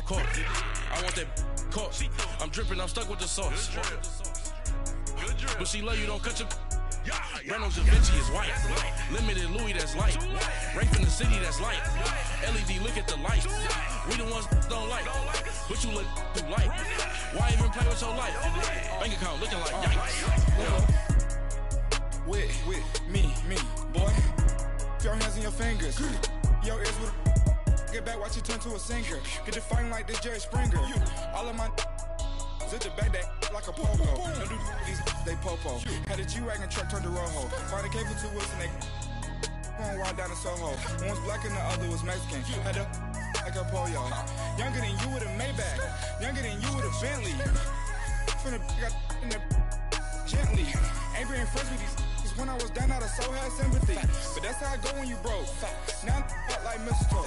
court. I want that court. I'm dripping, I'm stuck with the sauce. But she love you, don't cut your. Reynolds Da Vinci is white. Limited Louis, that's light. Rape in the city, that's light. LED, look at the light. We the ones don't like. But you look too light. Why even play with your life? Bank account looking like yikes. With me, boy. Your hands in your fingers. Your ears with get back, watch you turn to a singer. Get to fighting like this Jerry Springer. All of my zip the back that like a popo. No do these they popo. Had a G-Wagon truck turned to Rojo. Find a cable 2 wheels and they going wild down in Soho. One was black and the other was Mexican. Had a like a pollo. Younger than you with a Maybach. Younger than you with a Bentley. From the got in the gently. Ain't being friends with these. When I was down, I so had sympathy. But that's how I go when you broke. Now I'm like mistletoe.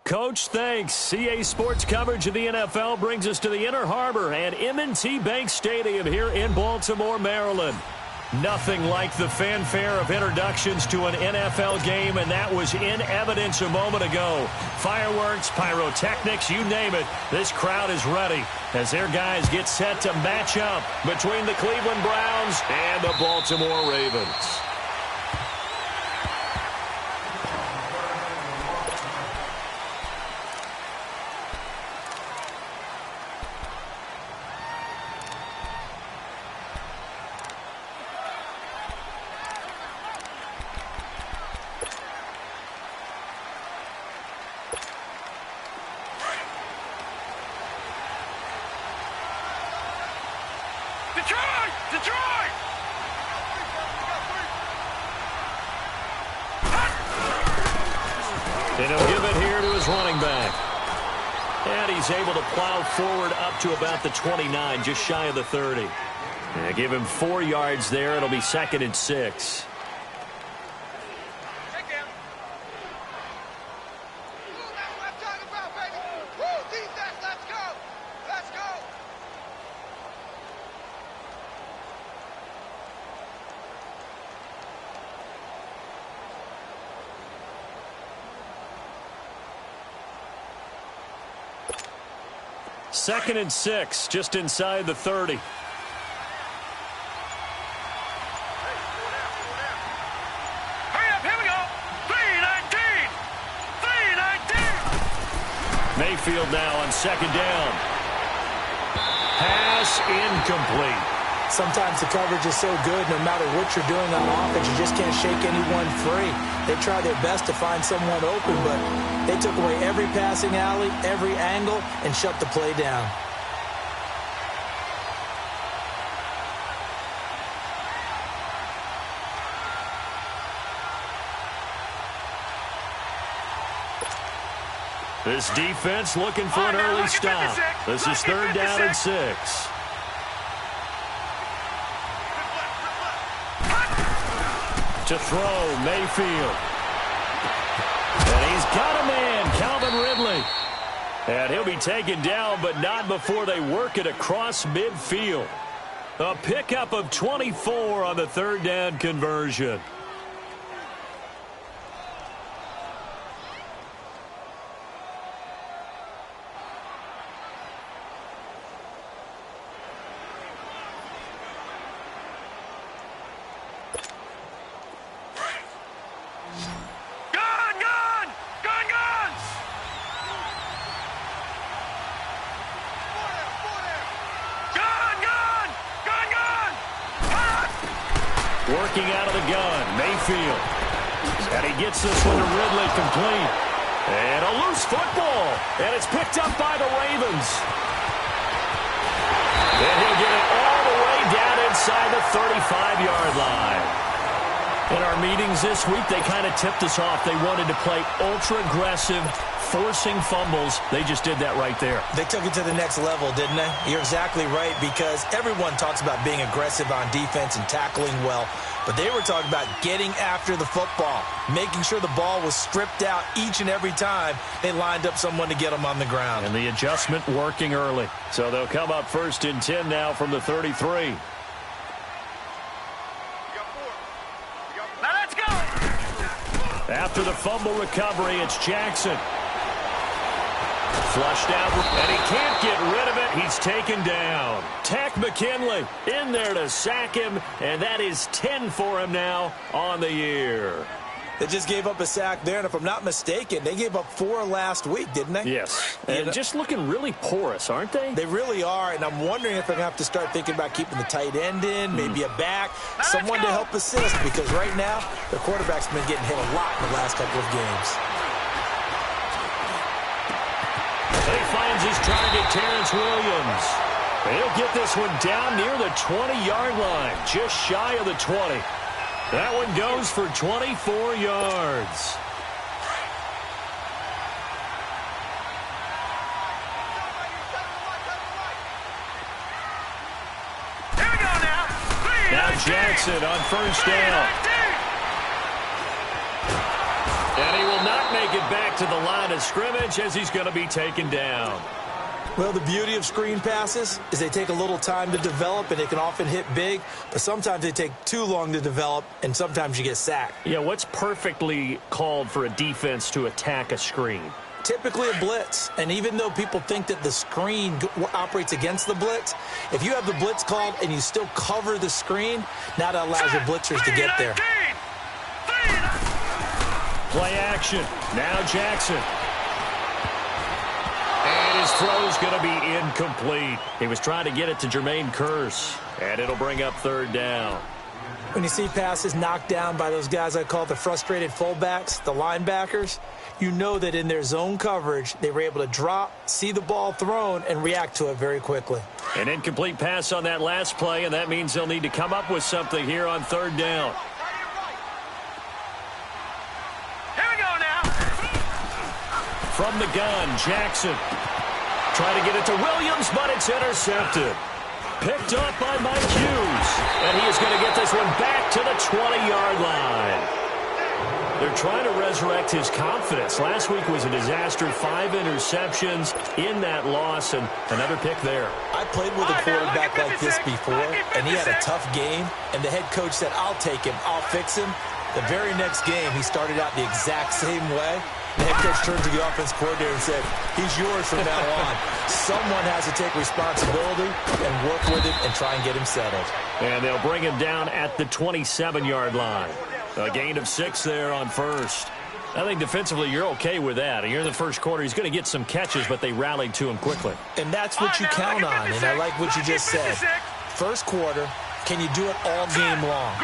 Coach, thanks. CA Sports coverage of the NFL brings us to the Inner Harbor and M&T Bank Stadium here in Baltimore, Maryland. Nothing like the fanfare of introductions to an NFL game, and that was in evidence a moment ago. Fireworks, pyrotechnics, you name it. This crowd is ready as their guys get set to match up between the Cleveland Browns and the Baltimore Ravens. Detroit! And he'll give it here to his running back. And he's able to plow forward up to about the 29, just shy of the 30. And give him 4 yards there. It'll be 2nd and 6. Second and 6, just inside the 30. Hurry up, here we go. 3-19. Mayfield now on 2nd down. Pass incomplete. Sometimes the coverage is so good, no matter what you're doing on offense, you just can't shake anyone free. They try their best to find someone open, but they took away every passing alley, every angle, and shut the play down. This defense looking for an early stop. This is 3rd down and 6. To throw, Mayfield. And he's got a man, Calvin Ridley. And he'll be taken down, but not before they work it across midfield. A pickup of 24 on the 3rd down conversion. Working out of the gun, Mayfield. And he gets this one to Ridley complete. And a loose football. And it's picked up by the Ravens. And he'll get it all the way down inside the 35-yard line. In our meetings this week, they kind of tipped us off. They wanted to play ultra-aggressive, forcing fumbles. They just did that right there. They took it to the next level, didn't they? You're exactly right, because everyone talks about being aggressive on defense and tackling well. But they were talking about getting after the football, making sure the ball was stripped out each and every time they lined up someone to get them on the ground. And the adjustment working early. So they'll come up 1st and 10 now from the 33. At after the fumble recovery. It's Jackson. Flushed out, and he can't get rid of it. He's taken down. Tack McKinley in there to sack him, and that is 10 for him now on the year. They just gave up a sack there, and if I'm not mistaken, they gave up 4 last week, didn't they? Yes, and just looking really porous, aren't they? They really are, and I'm wondering if they're going to have to start thinking about keeping the tight end in, maybe a back, someone to help assist, because right now, their quarterback's been getting hit a lot in the last couple of games. He finds his target, Terrence Williams. He'll get this one down near the 20-yard line, just shy of the 20. That one goes for 24 yards. Here we go now. Now Jackson on first down. And he will not make it back to the line of scrimmage as he's going to be taken down. Well, the beauty of screen passes is they take a little time to develop, and they can often hit big, but sometimes they take too long to develop, and sometimes you get sacked. Yeah, what's perfectly called for a defense to attack a screen? Typically a blitz, and even though people think that the screen operates against the blitz, if you have the blitz called and you still cover the screen, now that allows your blitzers to get there. Play action. Now Jackson. And his throw's going to be incomplete. He was trying to get it to Jermaine Kearse, and it'll bring up third down. When you see passes knocked down by those guys I call the frustrated fullbacks, the linebackers, you know that in their zone coverage, they were able to drop, see the ball thrown, and react to it very quickly. An incomplete pass on that last play, and that means they'll need to come up with something here on third down. Here we go now. From the gun, Jackson. Trying to get it to Williams, but it's intercepted. Picked up by Mike Hughes. And he is going to get this one back to the 20-yard line. They're trying to resurrect his confidence. Last week was a disaster. 5 interceptions in that loss, and another pick there. I played with a quarterback like this before, and he had a tough game, and the head coach said, I'll take him, I'll fix him. The very next game, he started out the exact same way. The head coach turned to the offense coordinator and said, he's yours from now on. Someone has to take responsibility and work with him and try and get him settled. And they'll bring him down at the 27-yard line. A gain of 6 there on first. I think defensively you're okay with that. You're in the first quarter. He's going to get some catches, but they rallied to him quickly. And that's what you count on, and I like what you just said. First quarter, can you do it all game long?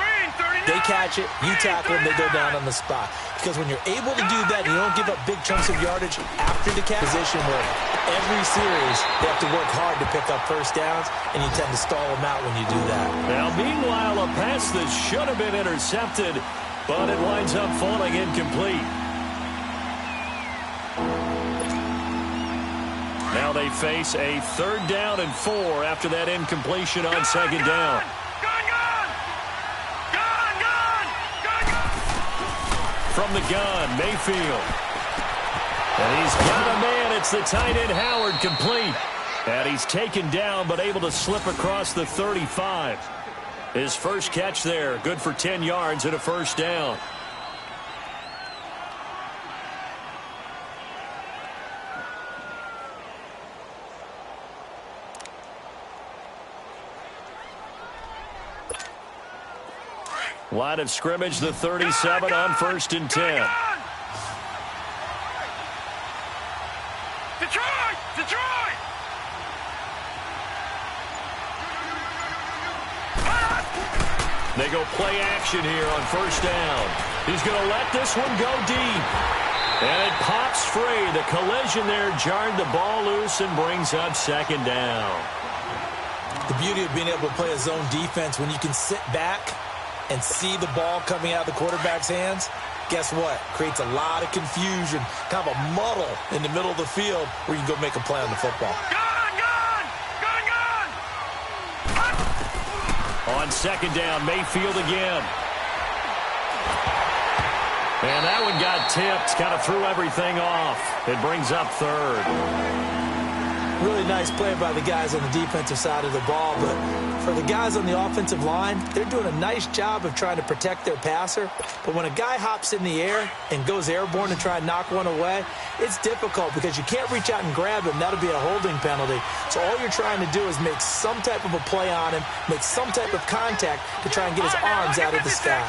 They catch it, you tackle them, they go down on the spot. Because when you're able to do that, you don't give up big chunks of yardage after the catch. Position where every series, they have to work hard to pick up first downs, and you tend to stall them out when you do that. Now, meanwhile, a pass that should have been intercepted, but it winds up falling incomplete. Now they face a 3rd down and 4 after that incompletion on 2nd down. From the gun, Mayfield. And he's got a man. It's the tight end, Howard, complete. And he's taken down, but able to slip across the 35. His first catch there, good for 10 yards and a first down. Line of scrimmage, the 37 on 1st and 10. Detroit! Detroit! They go play action here on 1st down. He's going to let this one go deep. And it pops free. The collision there jarred the ball loose and brings up 2nd down. The beauty of being able to play a zone defense when you can sit back and see the ball coming out of the quarterback's hands, guess what? Creates a lot of confusion, kind of a muddle in the middle of the field where you can go make a play on the football. On 2nd down, Mayfield again. And that one got tipped, kind of threw everything off. It brings up 3rd. Really nice play by the guys on the defensive side of the ball, but for the guys on the offensive line, they're doing a nice job of trying to protect their passer. But when a guy hops in the air and goes airborne to try and knock one away, it's difficult because you can't reach out and grab him. That'll be a holding penalty. So all you're trying to do is make some type of a play on him, make some type of contact to try and get his arms out of the sky.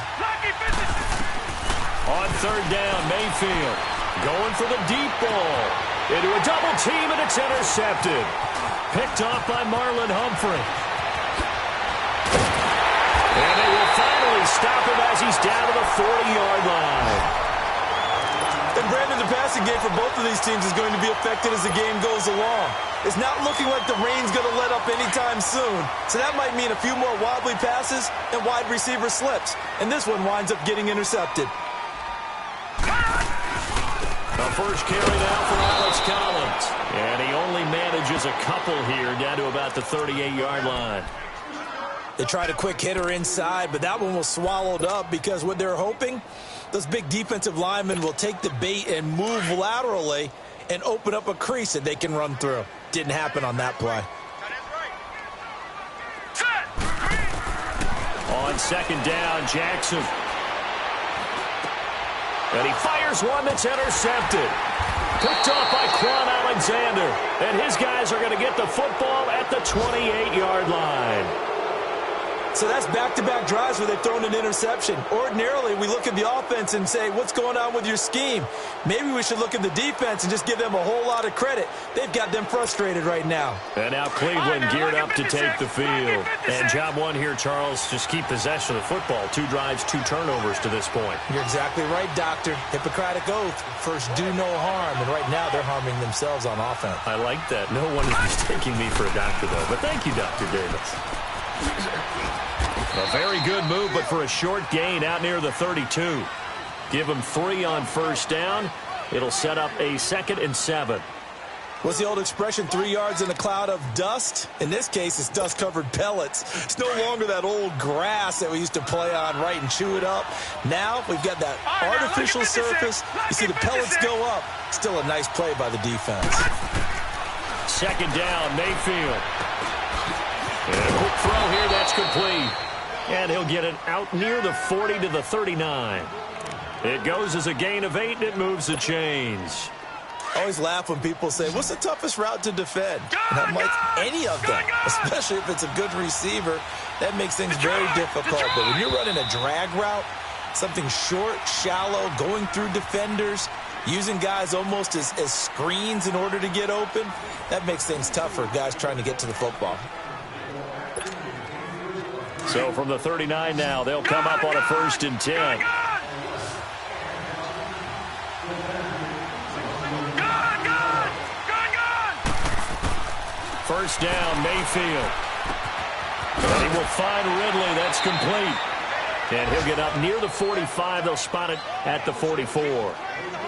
On third down, Mayfield going for the deep ball. Into a double team, and it's intercepted. Picked off by Marlon Humphrey. And they will finally stop him as he's down to the 40-yard line. And Brandon, the passing game for both of these teams is going to be affected as the game goes along. It's not looking like the rain's going to let up anytime soon. So that might mean a few more wobbly passes and wide receiver slips. And this one winds up getting intercepted. The first carry now for Alex Collins. And he only manages a couple here down to about the 38-yard line. They tried a quick hitter inside, but that one was swallowed up because what they're hoping, those big defensive linemen will take the bait and move laterally and open up a crease that they can run through. Didn't happen on that play. On second down, Jackson. And he fires one that's intercepted. Picked off by Quan Alexander. And his guys are going to get the football at the 28-yard line. So that's back-to-back drives where they've thrown an interception. Ordinarily, we look at the offense and say, what's going on with your scheme? Maybe we should look at the defense and just give them a whole lot of credit. They've got them frustrated right now. And now Cleveland geared up to take the field. And job one here, Charles, just keep possession of the football. 2 drives, 2 turnovers to this point. You're exactly right, Doctor. Hippocratic oath. First, do no harm. And right now, they're harming themselves on offense. I like that. No one is mistaking me for a doctor, though. But thank you, Dr. Davis. A very good move, but for a short gain out near the 32. Give them 3 on first down. It'll set up a 2nd and 7. What's the old expression, 3 yards in a cloud of dust? In this case, it's dust-covered pellets. It's no longer that old grass that we used to play on, right, and chew it up. Now we've got that artificial surface. You see the pellets go up. Still a nice play by the defense. Second down, Mayfield. And a quick throw here, that's complete. And he'll get it out near the 40 to the 39. It goes as a gain of 8, and it moves the chains. I always laugh when people say, what's the toughest route to defend? And I'm like, any of them, especially if it's a good receiver. That makes things very difficult. But when you're running a drag route, something short, shallow, going through defenders, using guys almost as screens in order to get open, that makes things tough for guys trying to get to the football. So from the 39 now, they'll come up on a 1st and 10. First down, Mayfield. And he will find Ridley. That's complete. And he'll get up near the 45. They'll spot it at the 44.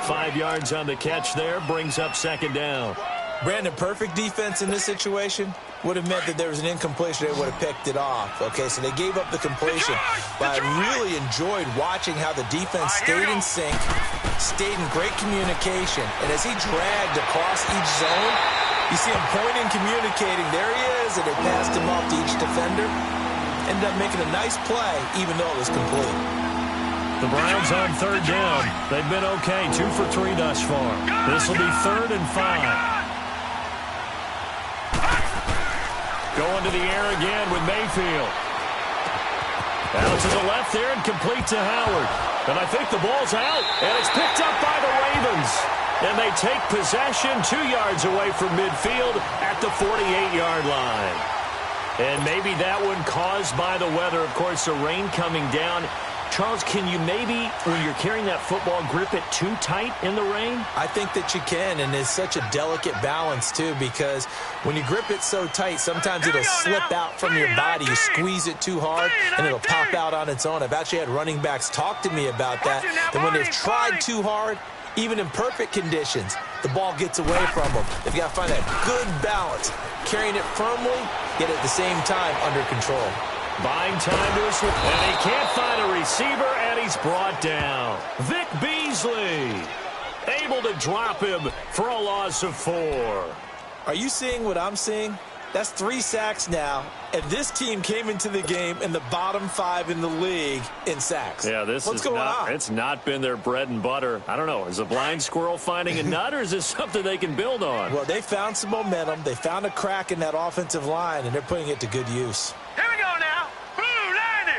5 yards on the catch there. Brings up 2nd down. Brandon, perfect defense in this situation would have meant that there was an incompletion. They would have picked it off. Okay, so they gave up the completion. But I really enjoyed watching how the defense stayed in sync, stayed in great communication. And as he dragged across each zone, you see him pointing, communicating. There he is, and they passed him off to each defender. Ended up making a nice play, even though it was complete. The Browns on 3rd down. They've been okay, 2 for 3 thus far. This will be 3rd and 5. Going to the air again with Mayfield. Out to the left there and complete to Howard. And I think the ball's out. And it's picked up by the Ravens. And they take possession 2 yards away from midfield at the 48-yard line. And maybe that one caused by the weather. Of course, the rain coming down. Charles, can you maybe, when you're carrying that football, grip it too tight in the rain? I think that you can, and it's such a delicate balance, too, because when you grip it so tight, sometimes it'll slip out from your body. You squeeze it too hard, and it'll pop out on its own. I've actually had running backs talk to me about that when they've tried too hard, even in perfect conditions, the ball gets away from them. They've got to find that good balance, carrying it firmly, yet at the same time under control. Buying time to his, and he can't find a receiver, and he's brought down. Vic Beasley able to drop him for a loss of 4. Are you seeing what I'm seeing? That's 3 sacks now, and this team came into the game in the bottom 5 in the league in sacks. Yeah, what's going on? It's not been their bread and butter. I don't know. Is a blind squirrel finding a nut, or is this something they can build on? Well, they found some momentum. They found a crack in that offensive line, and they're putting it to good use. Here we go now. Blue 90.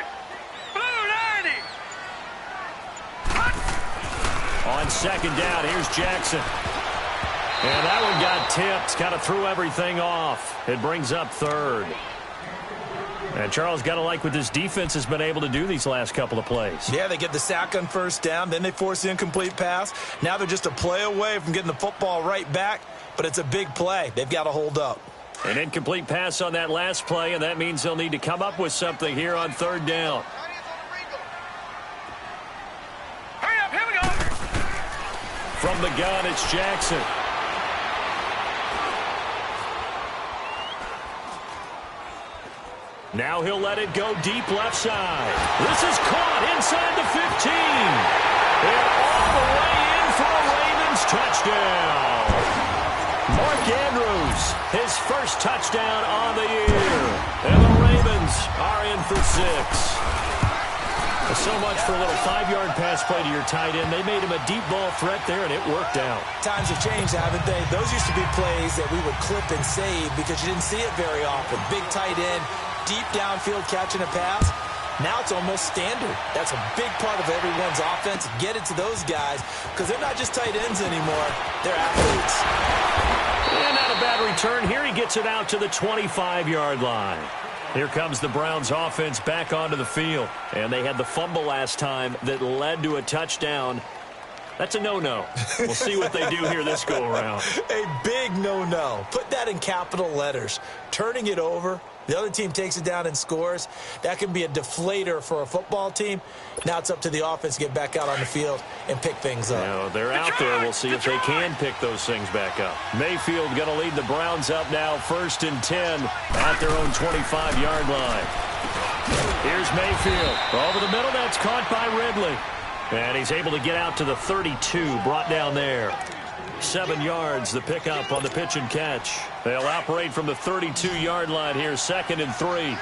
Blue 90. On second down, here's Jackson. And that one got tipped, kind of threw everything off. It brings up third. And Charles, got to like what this defense has been able to do these last couple of plays. Yeah, they get the sack on first down, then they force the incomplete pass. Now they're just a play away from getting the football right back, but it's a big play. They've got to hold up. An incomplete pass on that last play, and that means they'll need to come up with something here on third down. Hurry up, here we go. From the gun, it's Jackson. Now he'll let it go deep left side. This is caught inside the 15. And all the way in for a Ravens touchdown. Mark Andrews, his first touchdown on the year. And the Ravens are in for 6. So much for a little 5-yard pass play to your tight end. They made him a deep ball threat there, and it worked out. Times have changed, haven't they? Those used to be plays that we would clip and save because you didn't see it very often. Big tight end, deep downfield catching a pass. Now it's almost standard. That's a big part of everyone's offense. Get it to those guys because they're not just tight ends anymore. They're athletes. And not a bad return. Here he gets it out to the 25-yard line. Here comes the Browns offense back onto the field. And they had the fumble last time that led to a touchdown. That's a no-no. We'll see what they do here this go-around. A big no-no. Put that in capital letters. Turning it over. The other team takes it down and scores. That can be a deflator for a football team. Now it's up to the offense to get back out on the field and pick things up. You know, they're out there. We'll see if they can pick those things back up. Mayfield going to lead the Browns up now, 1st and 10 at their own 25-yard line. Here's Mayfield. Over the middle, that's caught by Ridley. And he's able to get out to the 32, brought down there. 7 yards, the pickup on the pitch and catch. They'll operate from the 32-yard line here, 2nd and 3.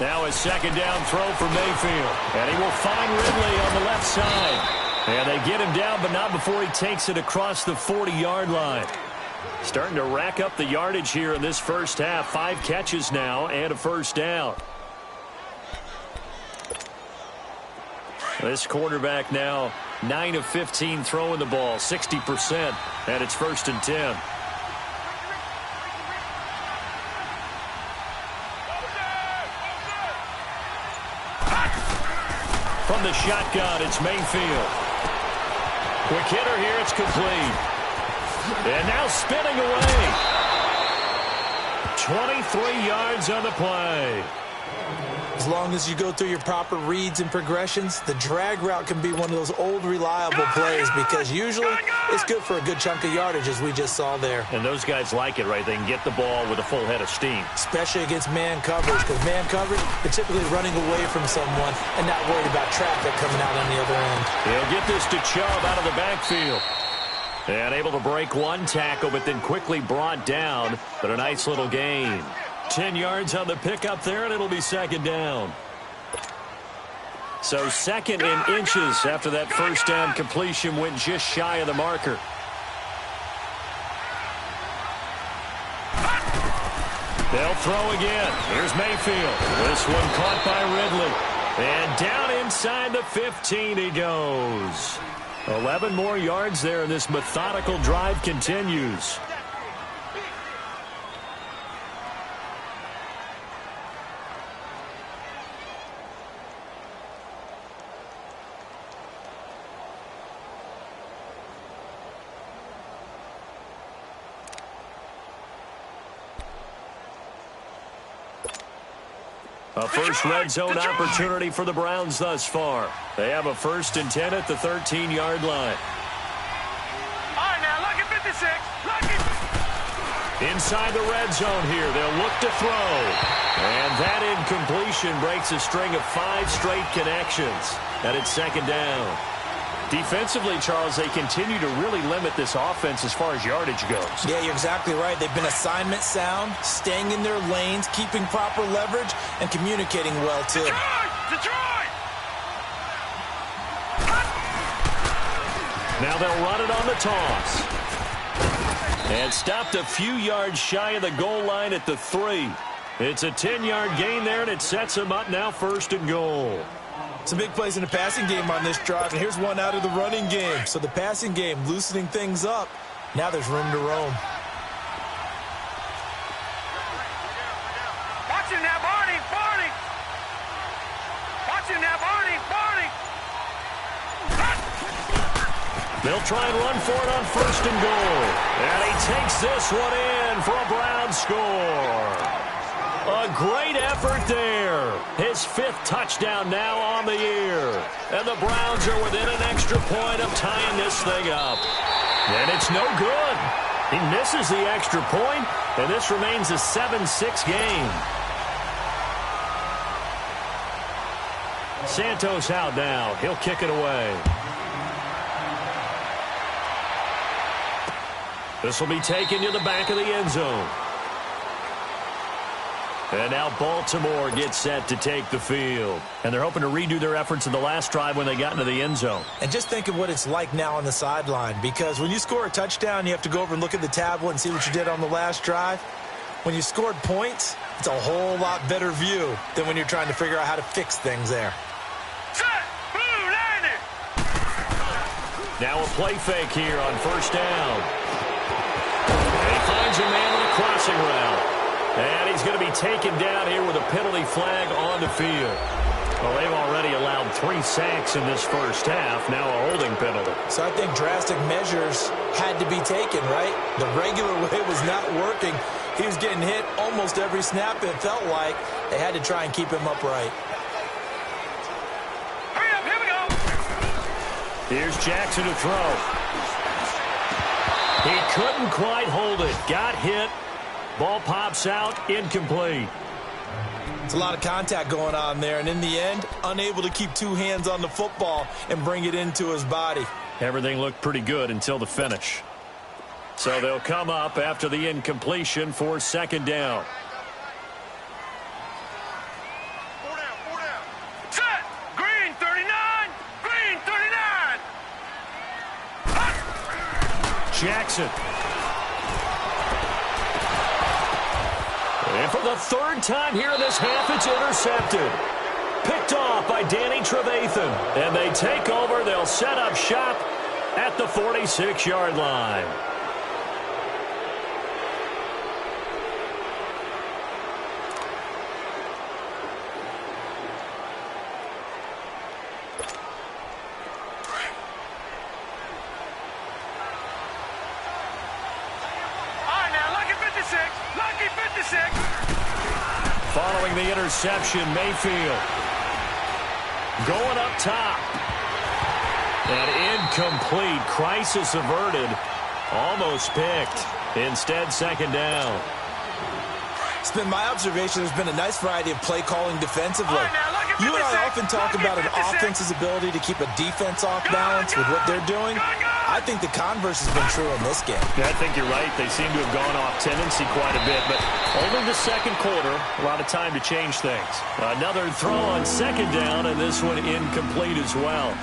Now a second down throw for Mayfield. And he will find Ridley on the left side. And they get him down, but not before he takes it across the 40-yard line. Starting to rack up the yardage here in this first half. 5 catches now and a first down. This quarterback now 9 of 15 throwing the ball, 60%, and it's 1st and 10. From the shotgun, it's Mayfield. Quick hitter here, it's complete. And now spinning away. 23 yards on the play. As long as you go through your proper reads and progressions, the drag route can be one of those old reliable plays because usually it's good for a good chunk of yardage, as we just saw there. And those guys like it, right? They can get the ball with a full head of steam. Especially against man coverage, because man coverage, they're typically running away from someone and not worried about traffic coming out on the other end. They'll get this to Chubb out of the backfield. And able to break one tackle, but then quickly brought down. But a nice little gain. 10 yards on the pickup there, and it'll be second down. So 2nd in inches after that first down completion went just shy of the marker. They'll throw again. Here's Mayfield. This one caught by Ridley. And down inside the 15 he goes. 11 more yards there, and this methodical drive continues. A first red zone opportunity for the Browns thus far. They have a 1st and 10 at the 13-yard line. All right, now, look at 56. Look at... Inside the red zone here, they'll look to throw. And that incompletion breaks a string of 5 straight connections. And it's second down. Defensively, Charles, they continue to really limit this offense as far as yardage goes. Yeah, you're exactly right. They've been assignment sound, staying in their lanes, keeping proper leverage, and communicating well, too. Detroit! Now they'll run it on the toss. And stopped a few yards shy of the goal line at the 3. It's a 10-yard gain there, and it sets them up now 1st and goal. Some big plays in the passing game on this drive, and here's one out of the running game. So the passing game loosening things up. Now there's room to roam. Watch him now, Barney! Barney! Watch him now, Barney! Barney! They'll try and run for it on 1st and goal. And he takes this one in for a Brown score. A great effort there. His 5th touchdown now on the year. And the Browns are within an extra point of tying this thing up. And it's no good. He misses the extra point, and this remains a 7-6 game. Santos out now. He'll kick it away. This will be taken to the back of the end zone. And now Baltimore gets set to take the field. And they're hoping to redo their efforts in the last drive when they got into the end zone. And just think of what it's like now on the sideline, because when you score a touchdown, you have to go over and look at the tablet and see what you did on the last drive. When you scored points, it's a whole lot better view than when you're trying to figure out how to fix things there. Set! Blue landing! Now a play fake here on 1st down. And he finds a man on a crossing route. And he's going to be taken down here with a penalty flag on the field. Well, they've already allowed 3 sacks in this first half. Now a holding penalty. So I think drastic measures had to be taken, right? The regular way was not working. He was getting hit almost every snap, it felt like. They had to try and keep him upright. Hurry up, here we go! Here's Jackson to throw. He couldn't quite hold it. Got hit. Ball pops out, incomplete. It's a lot of contact going on there, and in the end, unable to keep 2 hands on the football and bring it into his body. Everything looked pretty good until the finish. So they'll come up after the incompletion for 2nd down. 4 down, 4 down. Set! Green 39! Green 39! Jackson. And for the 3rd time here in this half, it's intercepted. Picked off by Danny Trevathan. And they take over. They'll set up shop at the 46-yard line. Following the interception, Mayfield going up top. And incomplete. Crisis averted. Almost picked. Instead, 2nd down. It's been my observation there's been a nice variety of play calling defensively. You and I often talk about an offense's ability to keep a defense off balance with what they're doing. I think the converse has been true in this game. Yeah, I think you're right. They seem to have gone off tendency quite a bit, but only the 2nd quarter, a lot of time to change things. Another throw on 2nd down, and this one incomplete as well.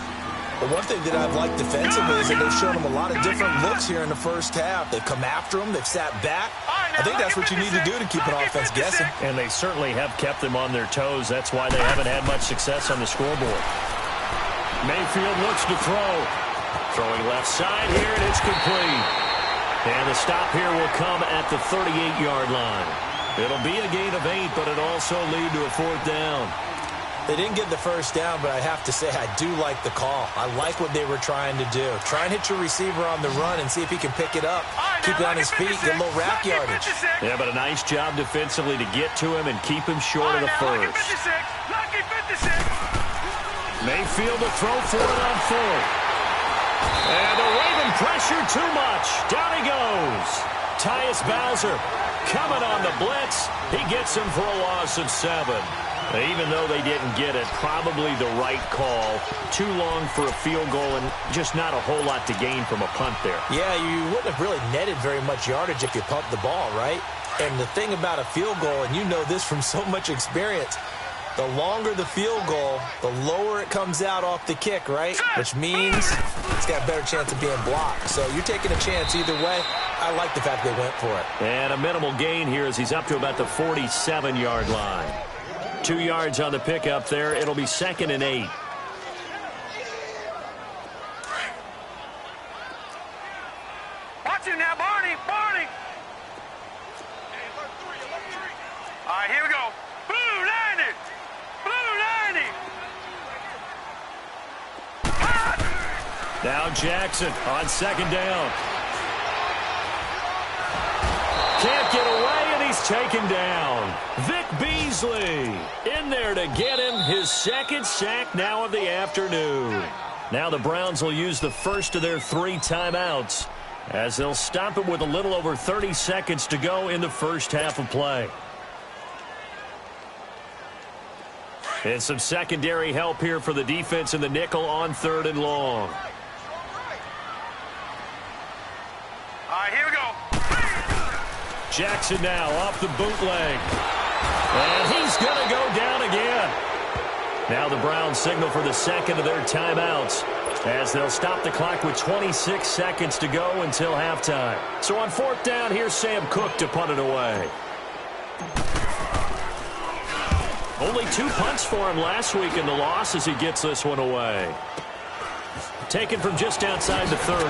But one thing that I've liked defensively is that they've shown them a lot of different looks here in the first half. They've come after them. They've sat back. I think that's what you need to do to keep an offense guessing. And they certainly have kept them on their toes. That's why they haven't had much success on the scoreboard. Mayfield looks to throw. Throwing left side here, and it's complete. And the stop here will come at the 38-yard line. It'll be a gain of 8, but it'll also lead to a 4th down. They didn't get the first down, but I have to say I do like the call. I like what they were trying to do. Try and hit your receiver on the run and see if he can pick it up. Keep it on his feet, get a little rack yardage. Yeah, but a nice job defensively to get to him and keep him short of the first. Mayfield to throw for it on 4th. And the Raven pressure too much. Down he goes. Tyus Bowser coming on the blitz. He gets him for a loss of 7. Even though they didn't get it, probably the right call. Too long for a field goal and just not a whole lot to gain from a punt there. Yeah, you wouldn't have really netted very much yardage if you pumped the ball, right? And the thing about a field goal, and you know this from so much experience, the longer the field goal, the lower it comes out off the kick, right? Which means it's got a better chance of being blocked. So you're taking a chance either way. I like the fact they went for it. And a minimal gain here as he's up to about the 47-yard line. 2 yards on the pickup there. It'll be 2nd and 8. Watch him now, Barney. Barney. All right, here we go. Blue 90. Blue 90. Now Jackson on 2nd down. Can't get away, and he's taken down. Vic Beasley in there to get him his 2nd sack now of the afternoon. Now the Browns will use the first of their 3 timeouts as they'll stop it with a little over 30 seconds to go in the first half of play. And some secondary help here for the defense in the nickel on 3rd and long. All right, here we go. Jackson now off the bootleg. And he's going to go down again. Now the Browns signal for the 2nd of their timeouts as they'll stop the clock with 26 seconds to go until halftime. So on 4th down, here's Sam Cook to punt it away. Only 2 punts for him last week in the loss as he gets this one away. Taken from just outside the 30.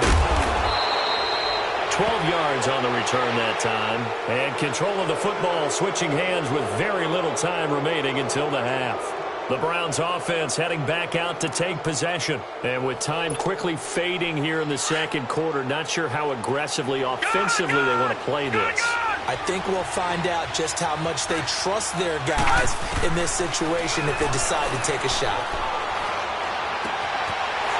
12 yards on the return that time. And control of the football switching hands with very little time remaining until the half. The Browns offense heading back out to take possession. And with time quickly fading here in the 2nd quarter, not sure how aggressively, offensively they want to play this. I think we'll find out just how much they trust their guys in this situation if they decide to take a shot.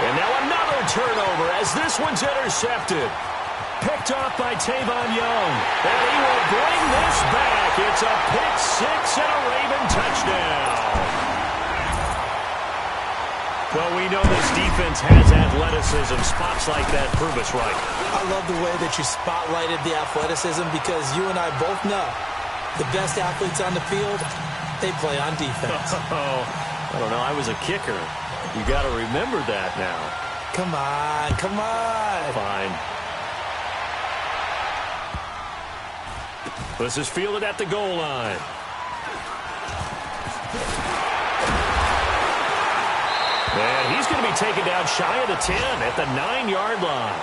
And now another turnover as this one's intercepted. Picked off by Tavon Young. And he will bring this back. It's a pick 6 and a Raven touchdown. Well, we know this defense has athleticism. Spots like that prove us right. I love the way that you spotlighted the athleticism because you and I both know the best athletes on the field, they play on defense. Oh, I don't know. I was a kicker. You got to remember that now. Come on, come on. Fine. This is fielded at the goal line. And he's going to be taken down shy of the 10 at the 9-yard line.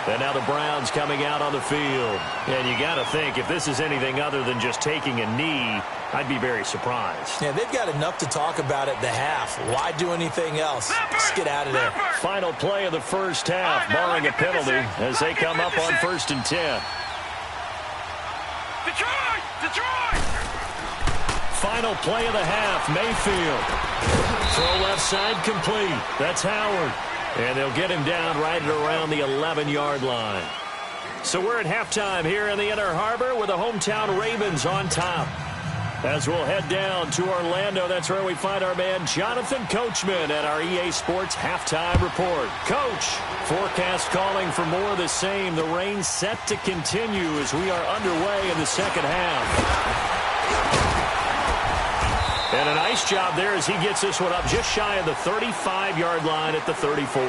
And now the Browns coming out on the field. And you got to think, if this is anything other than just taking a knee, I'd be very surprised. Yeah, they've got enough to talk about at the half. Why do anything else? Just get out of there. Final play of the first half, barring a penalty, as they come up on 1st and 10. Detroit! Detroit! Final play of the half, Mayfield. Throw left side complete. That's Howard. And they'll get him down right at around the 11-yard line. So we're at halftime here in the Inner Harbor with the hometown Ravens on top. As we'll head down to Orlando, that's where we find our man Jonathan Coachman at our EA Sports Halftime Report. Coach, forecast calling for more of the same. The rain set to continue as we are underway in the 2nd half. And a nice job there as he gets this one up just shy of the 35-yard line at the 34.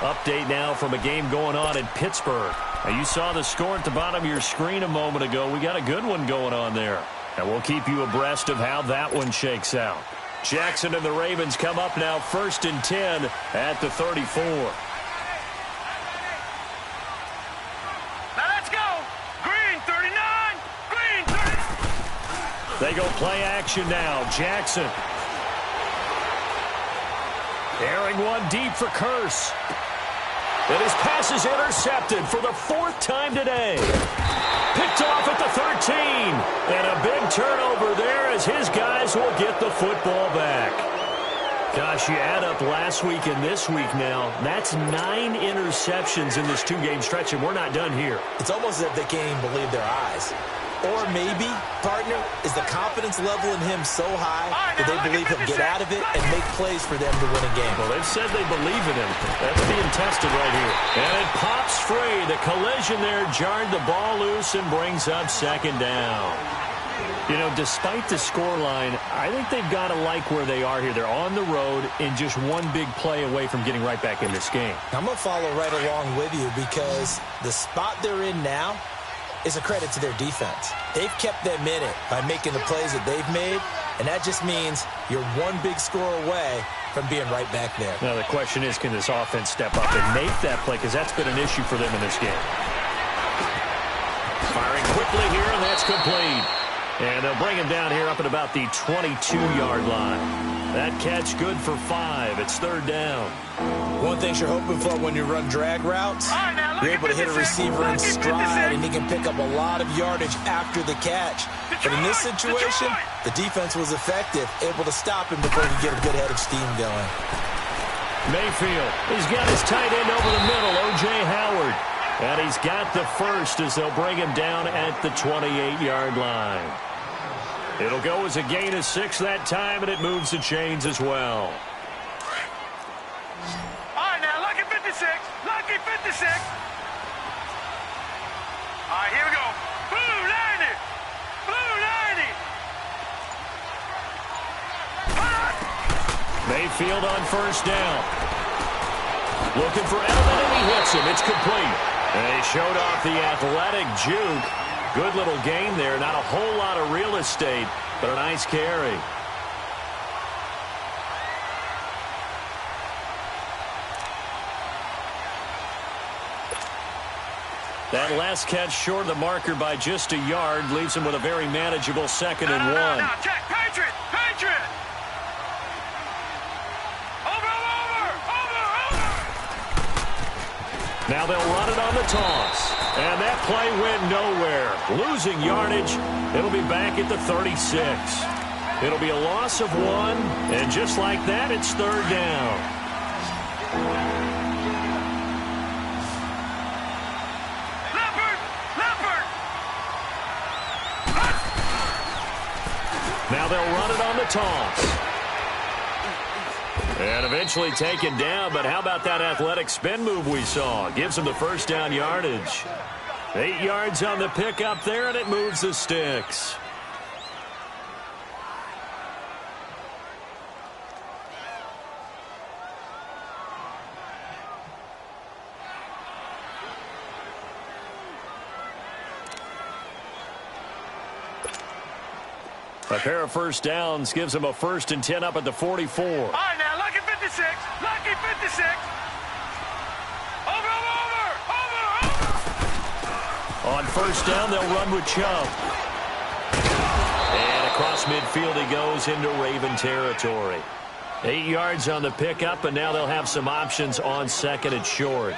Update now from a game going on in Pittsburgh. Now, you saw the score at the bottom of your screen a moment ago. We got a good one going on there. And we'll keep you abreast of how that one shakes out. Jackson and the Ravens come up now 1st and 10 at the 34. Now let's go. Green 39. Green 30. They go play action now. Jackson. Airing one deep for Curse. And his pass is intercepted for the 4th time today. Picked off at the 13. And a big turnover there as his guys will get the football back. Gosh, you add up last week and this week now. That's 9 interceptions in this 2-game stretch, and we're not done here. It's almost as if they can't even believe their eyes. Or maybe, partner, is the confidence level in him so high that they believe he'll get out of it and make plays for them to win a game. Well, they've said they believe in him. That's being tested right here. And it pops free. The collision there jarred the ball loose and brings up second down. You know, despite the scoreline, I think they've got to like where they are here. They're on the road and just one big play away from getting right back in this game. I'm going to follow right along with you because the spot they're in now is a credit to their defense. They've kept them in it by making the plays that they've made, and that just means you're one big score away from being right back there. Now, the question is, can this offense step up and make that play? Because that's been an issue for them in this game. Firing quickly here, and that's complete. And they'll bring him down here up at about the 22-yard line. That catch good for 5. It's third down. One thing you're hoping for when you run drag routes, you're able to hit a receiver in stride, and he can pick up a lot of yardage after the catch. But in this situation, the defense was effective, able to stop him before he could get a good head of steam going. Mayfield, he's got his tight end over the middle, O.J. Howard. And he's got the first as they'll bring him down at the 28-yard line. It'll go as a gain of 6 that time, and it moves the chains as well. All right, now, lucky 56. Lucky 56. All right, here we go. Blue 90. Blue 90. Mayfield on first down. Looking for Edelman, and he hits him. It's complete. And he showed off the athletic juke. Good little game there. Not a whole lot of real estate, but a nice carry. That last catch short of the marker by just a yard leaves him with a very manageable 2nd and 1. Now, check. Patriot. Patriot. Over. Now they'll run it on the toss. And that play went nowhere. Losing yardage. It'll be back at the 36. It'll be a loss of 1. And just like that, it's third down. Leopard. Now they'll run it on the toss. And eventually taken down, but how about that athletic spin move we saw? Gives him the first down yardage. 8 yards on the pickup there, and it moves the sticks. A pair of first downs gives him a 1st and 10 up at the 44. All right, now, lucky 56. Lucky 56. Over. On first down, they'll run with Chubb. And across midfield he goes into Raven territory. 8 yards on the pickup, and now they'll have some options on 2nd and short.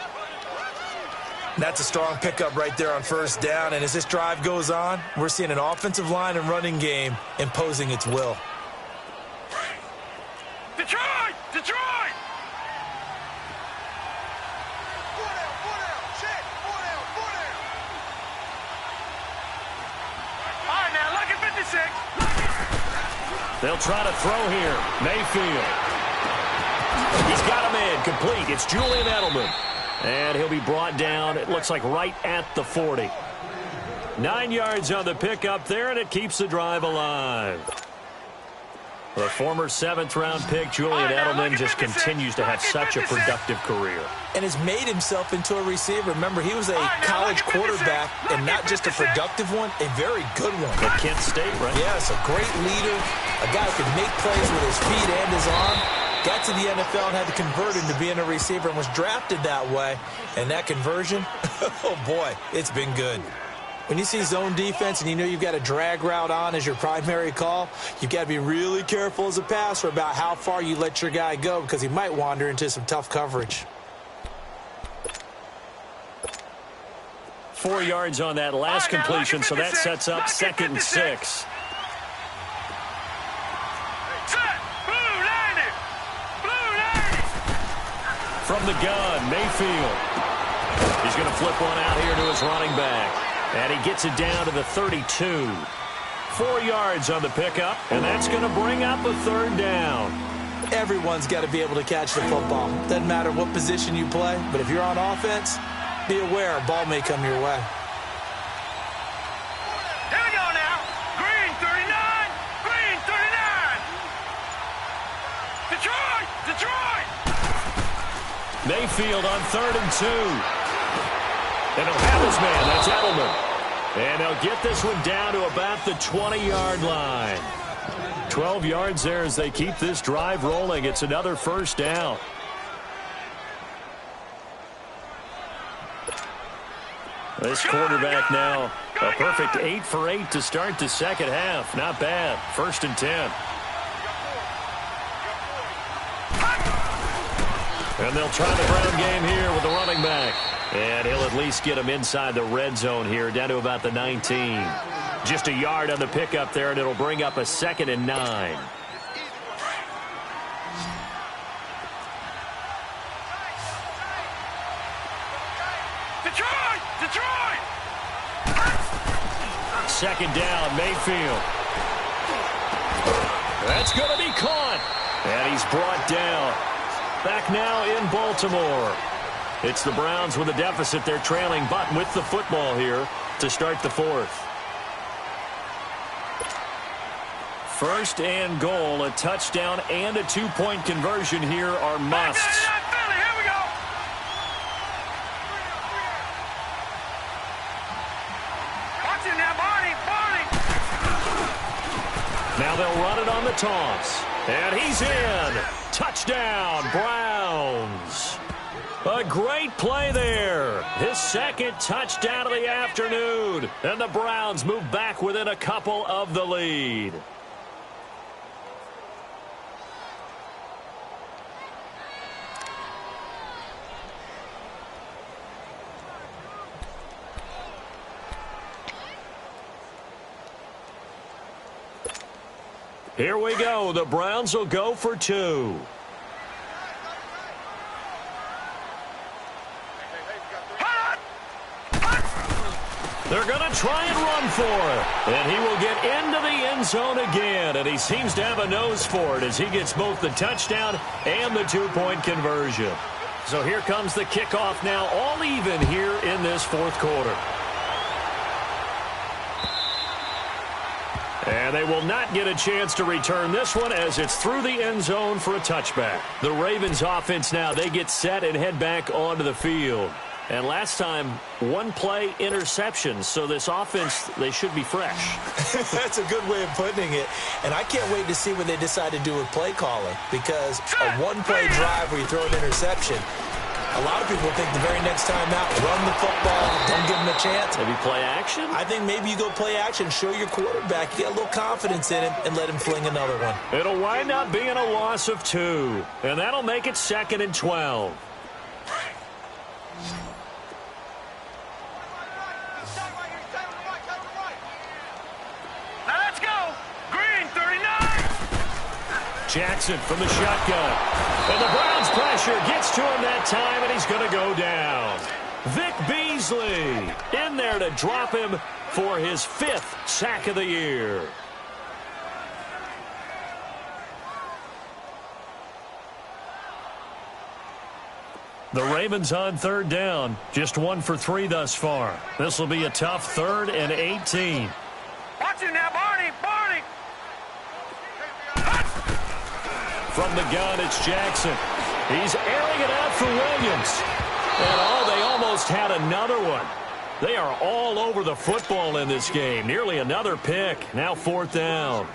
That's a strong pickup right there on first down, and as this drive goes on, we're seeing an offensive line and running game imposing its will. Detroit. Check. 4 down. All right, now, lucky 56. They'll try to throw here. Mayfield. He's got him in. Complete. It's Julian Edelman. And he'll be brought down, it looks like, right at the 40. 9 yards on the pickup there, and it keeps the drive alive. The former 7th-round pick, Julian Edelman, just continues to have such a productive career. And has made himself into a receiver. Remember, he was a college quarterback, and not just a productive one, a very good one. At Kent State, right? Yes, a great leader, a guy who can make plays with his feet and his arm. Got to the NFL and had to convert into being a receiver and was drafted that way. And that conversion, oh boy, it's been good. When you see zone defense and you know you've got a drag route on as your primary call, you've got to be really careful as a passer about how far you let your guy go because he might wander into some tough coverage. 4 yards on that last completion, so that sets up 2nd and 6. From the gun, Mayfield. He's going to flip one out here to his running back. And he gets it down to the 32. 4 yards on the pickup, and that's going to bring up a third down. Everyone's got to be able to catch the football. Doesn't matter what position you play, but if you're on offense, be aware a ball may come your way. Here we go now. Green 39. Green 39. Detroit. Detroit. Mayfield on 3rd and 2. And he'll have his man. That's Edelman. And they'll get this one down to about the 20-yard line. 12 yards there as they keep this drive rolling. It's another first down. This quarterback now, a perfect 8 for 8 to start the second half. Not bad. 1st and 10. And they'll try the ground game here with the running back. And he'll at least get him inside the red zone here, down to about the 19. Just a yard on the pickup there, and it'll bring up a 2nd and 9. Detroit. Detroit. 2nd down, Mayfield. That's going to be caught. And he's brought down. Back now in Baltimore. It's the Browns with a deficit. They're trailing, but with the football here to start the 4th. 1st and goal, a touchdown and a 2-point conversion here are musts. Here we go. Watch it now, Barney. Barney. Now they'll run it on the toss. And he's in. Touchdown, Browns. A great play there. His 2nd touchdown of the afternoon. And the Browns move back within a couple of the lead. Here we go. The Browns will go for 2. They're going to try and run for it. And he will get into the end zone again. And he seems to have a nose for it as he gets both the touchdown and the 2-point conversion. So here comes the kickoff now, all even here in this 4th quarter. And they will not get a chance to return this one as it's through the end zone for a touchback. The Ravens offense now, they get set and head back onto the field. And last time, 1-play interception. So this offense, they should be fresh. That's a good way of putting it. And I can't wait to see what they decide to do with play calling. Because a 1-play drive where you throw an interception, a lot of people think the very next time out, run the football, don't give them a chance. Maybe play action? I think maybe you go play action, show your quarterback, get a little confidence in him, and let him fling another one. It'll wind up being a loss of 2. And that'll make it 2nd and 12. Jackson from the shotgun. And the Browns pressure gets to him that time, and he's going to go down. Vic Beasley in there to drop him for his 5th sack of the year. The Ravens on 3rd down. Just 1 for 3 thus far. This will be a tough 3rd and 18. Watch it now, Barney. Barney. From the gun, it's Jackson. He's airing it out for Williams. And they almost had another one. They are all over the football in this game. Nearly another pick. Now 4th down.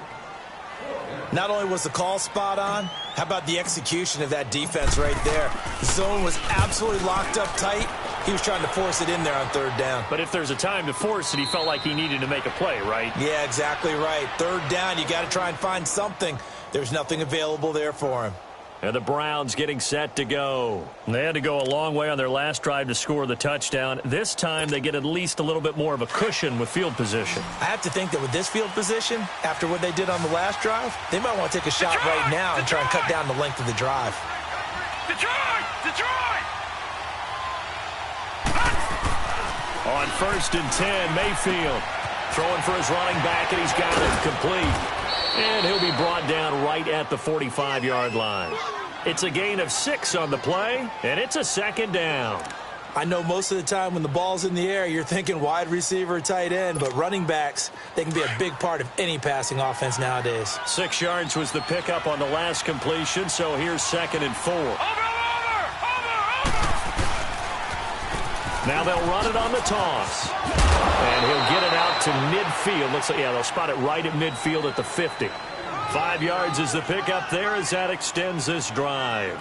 Not only was the call spot on, how about the execution of that defense right there? The zone was absolutely locked up tight. He was trying to force it in there on 3rd down. But if there's a time to force it, he felt like he needed to make a play, right? Yeah, exactly right. 3rd down, you got to try and find something. There's nothing available there for him. And the Browns getting set to go. They had to go a long way on their last drive to score the touchdown. This time they get at least a little bit more of a cushion with field position. I have to think that with this field position, after what they did on the last drive, they might want to take a shot right now and try and cut down the length of the drive. Detroit! Detroit! On 1st and 10, Mayfield throwing for his running back, and he's got it complete. And he'll be brought down right at the 45-yard line. It's a gain of 6 on the play, and it's a 2nd down. I know most of the time when the ball's in the air, you're thinking wide receiver, tight end, but running backs, they can be a big part of any passing offense nowadays. 6 yards was the pickup on the last completion, so here's 2nd and 4. Now they'll run it on the toss. And he'll get it out to midfield. Looks like, yeah, they'll spot it right at midfield at the 50. 5 yards is the pickup there as that extends this drive.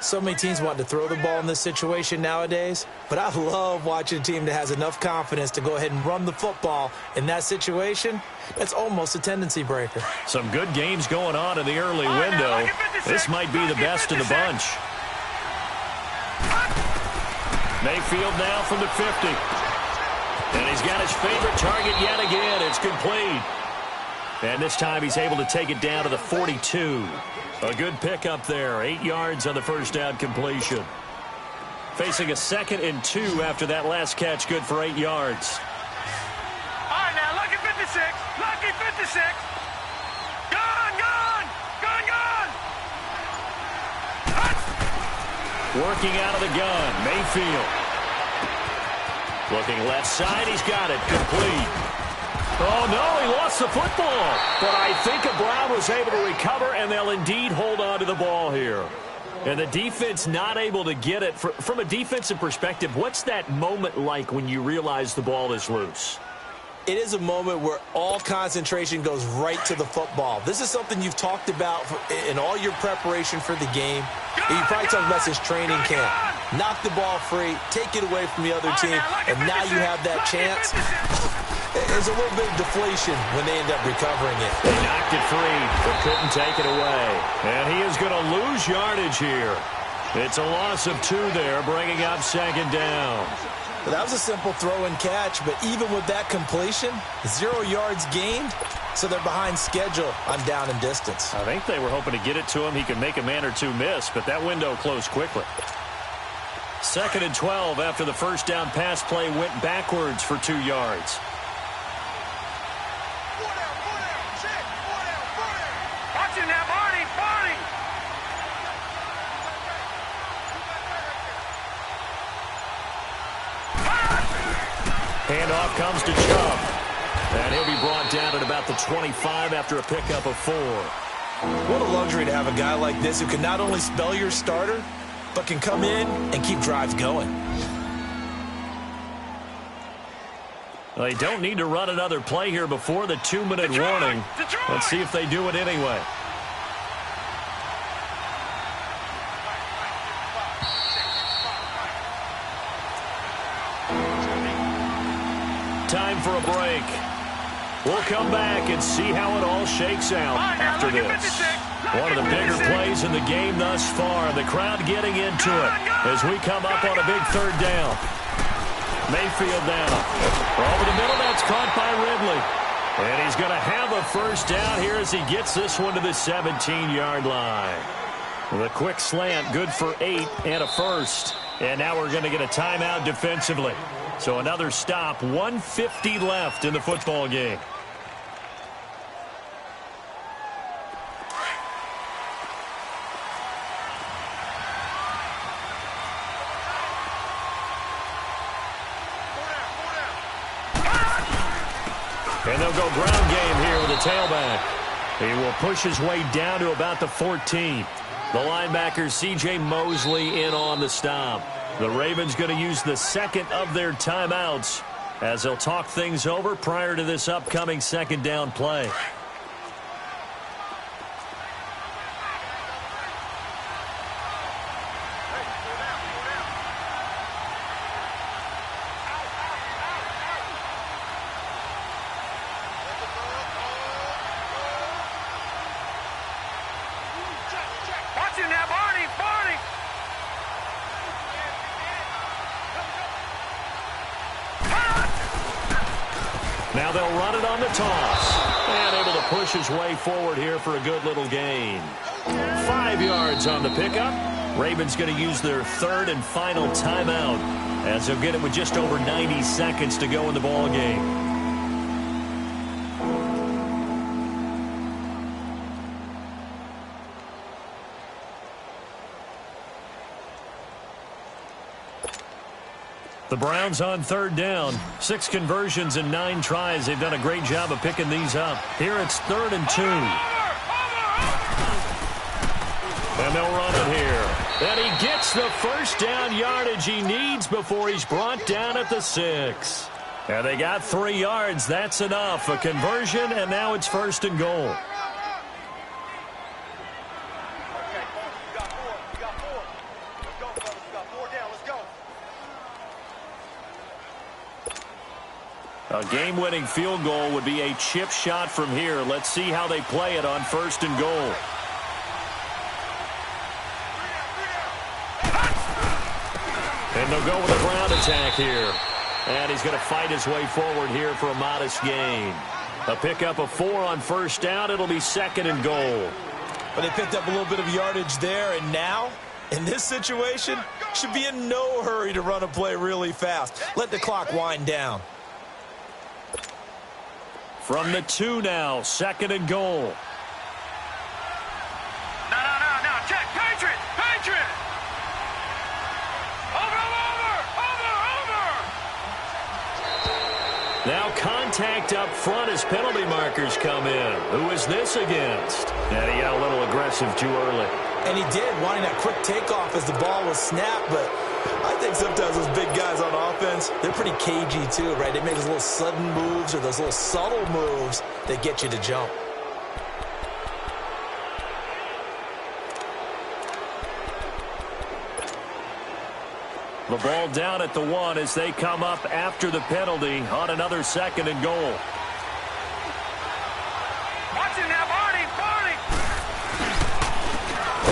So many teams want to throw the ball in this situation nowadays, but I love watching a team that has enough confidence to go ahead and run the football in that situation. That's almost a tendency breaker. Some good games going on in the early window. This might be the best of the bunch. Mayfield now from the 50. And he's got his favorite target yet again. It's complete. And this time he's able to take it down to the 42. A good pickup there. 8 yards on the first down completion. Facing a 2nd and 2 after that last catch. Good for 8 yards. All right, now, lucky 56. Lucky 56. Gone, gone. Gone, gone. Working out of the gun. Mayfield. Looking left side. He's got it. Complete. Oh, no, he lost the football. But I think Brown was able to recover, and they'll indeed hold on to the ball here. And the defense not able to get it. From a defensive perspective, what's that moment like when you realize the ball is loose? It is a moment where all concentration goes right to the football. This is something you've talked about in all your preparation for the game. You probably talked about since training camp. Knock the ball free, take it away from the other team, and now you have that chance. There's a little bit of deflation when they end up recovering it. They knocked it free, but couldn't take it away. And he is going to lose yardage here. It's a loss of 2 there, bringing up 2nd down. Well, that was a simple throw and catch, but even with that completion, 0 yards gained, so they're behind schedule on down and distance. I think they were hoping to get it to him. He could make a man or two miss, but that window closed quickly. 2nd and 12 after the first down pass play went backwards for 2 yards. Watch him now, Barney, Barney. Handoff comes to Chubb. And he'll be brought down at about the 25 after a pickup of 4. What a luxury to have a guy like this who can not only spell your starter, but can come in and keep drives going. They don't need to run another play here before the 2-minute warning. Let's see if they do it anyway. Time for a break. We'll come back and see how it all shakes out after this. One of the bigger plays in the game thus far. The crowd getting into it as we come up on a big 3rd down. Mayfield down. Over the middle, that's caught by Ridley. And he's going to have a first down here as he gets this one to the 17-yard line. The quick slant, good for 8 and a first. And now we're going to get a timeout defensively. So another stop, 1:50 left in the football game. And they'll go ground game here with a tailback. He will push his way down to about the 14. The linebacker, C.J. Mosley, in on the stop. The Ravens going to use the 2nd of their timeouts as they'll talk things over prior to this upcoming 2nd down play. Watch him now, Barney, Barney. Now they'll run it on the toss. And able to push his way forward here for a good little gain. 5 yards on the pickup. Ravens going to use their third and final timeout as they'll get it with just over 90 seconds to go in the ball game. The Browns on third down. 6 conversions and 9 tries. They've done a great job of picking these up. Here it's 3rd and 2. And they'll run it here. And he gets the first down yardage he needs before he's brought down at the 6. And they got 3 yards. That's enough. A conversion, and now it's 1st and goal. A game-winning field goal would be a chip shot from here. Let's see how they play it on 1st and goal. And they'll go with a ground attack here. And he's going to fight his way forward here for a modest gain. A pickup of 4 on 1st down. It'll be 2nd and goal. But they picked up a little bit of yardage there, and now, in this situation, should be in no hurry to run a play really fast. Let the clock wind down. From the 2 now, 2nd and goal. No, check, Patriot! Over! Now contact up front as penalty markers come in. Who is this against? And he got a little aggressive too early. And he did, wanting that quick takeoff as the ball was snapped, but I think sometimes those big guys on offense, they're pretty cagey too, right? They make those little sudden moves or those little subtle moves that get you to jump. The ball down at the 1 as they come up after the penalty on another 2nd and goal. Watch it now, Barney!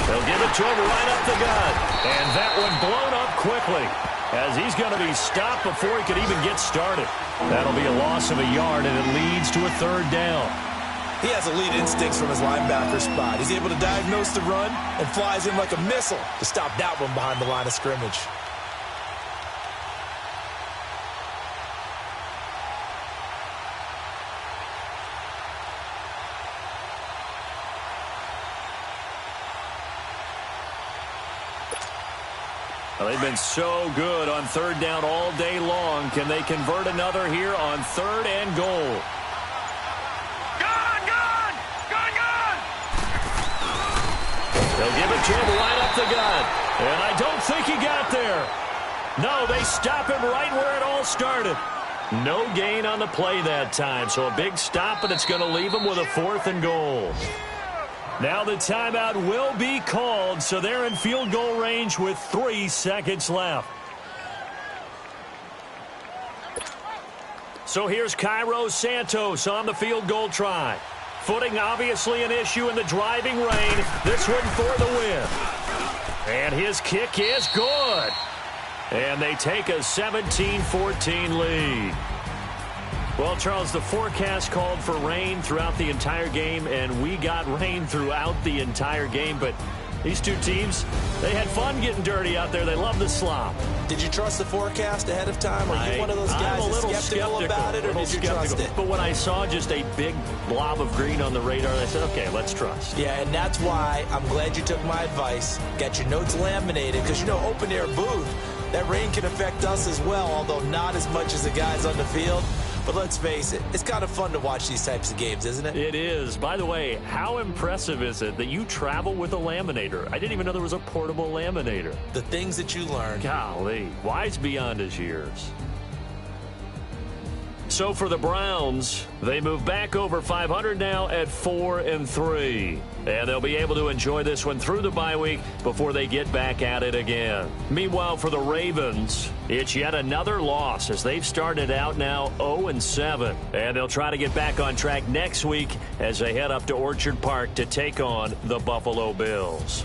They'll give it to him right up the gut. And that one blown up quickly as he's going to be stopped before he could even get started. That'll be a loss of a yard, and it leads to a 3rd down. He has elite instincts from his linebacker spot. He's able to diagnose the run and flies in like a missile to stop that one behind the line of scrimmage. Well, they've been so good on 3rd down all day long. Can they convert another here on 3rd and goal? Gone! They'll give it to him right up the gut. And I don't think he got there. No, they stop him right where it all started. No gain on the play that time. So a big stop, and it's going to leave him with a 4th and goal. Now the timeout will be called, so they're in field goal range with 3 seconds left. So here's Cairo Santos on the field goal try. Footing obviously an issue in the driving rain. This one for the win. And his kick is good. And they take a 17-14 lead. Well, Charles, the forecast called for rain throughout the entire game, and we got rain throughout the entire game. But these two teams, they had fun getting dirty out there. They love the slop. Did you trust the forecast ahead of time? Are you one of those guys that's skeptical about it, or did you trust it? But when I saw just a big blob of green on the radar, I said, okay, let's trust. Yeah, and that's why I'm glad you took my advice. Got your notes laminated, because, you know, open-air booth, that rain can affect us as well, although not as much as the guys on the field. But let's face it, it's kind of fun to watch these types of games, isn't it? It is. By the way, how impressive is it that you travel with a laminator? I didn't even know there was a portable laminator. The things that you learn. Golly, wise beyond his years. So for the Browns, they move back over 500 now at 4-3. And they'll be able to enjoy this one through the bye week before they get back at it again. Meanwhile, for the Ravens, it's yet another loss as they've started out now 0-7. And they'll try to get back on track next week as they head up to Orchard Park to take on the Buffalo Bills.